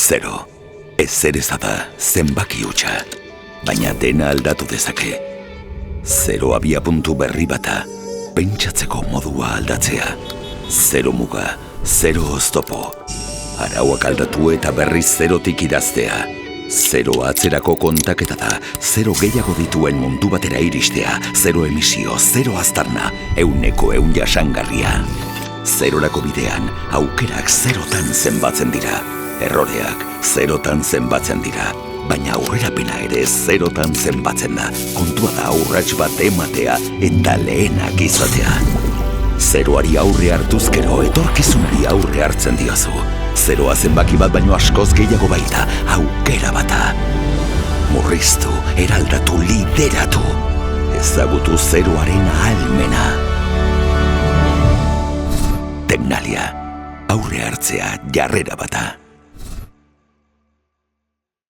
Zero. Ezereza da zenbaki hutsa, baina dena aldatu dezake. Zero abiapuntu berri bata, pentsatzeko modua aldatzea. Zero muga, zero oztopo. Arauak aldatu eta berriz zerotik idaztea. Zero atzerako kontaketa da, zero gehiago dituen mundu batera iristea. Zero emisio, zero aztarna, 100% jasangarria. Zerorako bidean, aukerak zerotan zenbatzen dira. Erroreak zerotan zenbatzen dira, baina aurrerapena ere zerotan zenbatzen da. Kontua da urrats bat ematea eta lehenak izatea. Zeroari aurre hartuzkero etorkizunari aurre hartzen diozu. Zeroa zenbaki bat baino askoz gehiago baita, aukera bata. Murriztu, eraldatu, lideratu. Ezagutu zeroaren ahalmena. Tecnalia, aurre hartzea jarrera bata.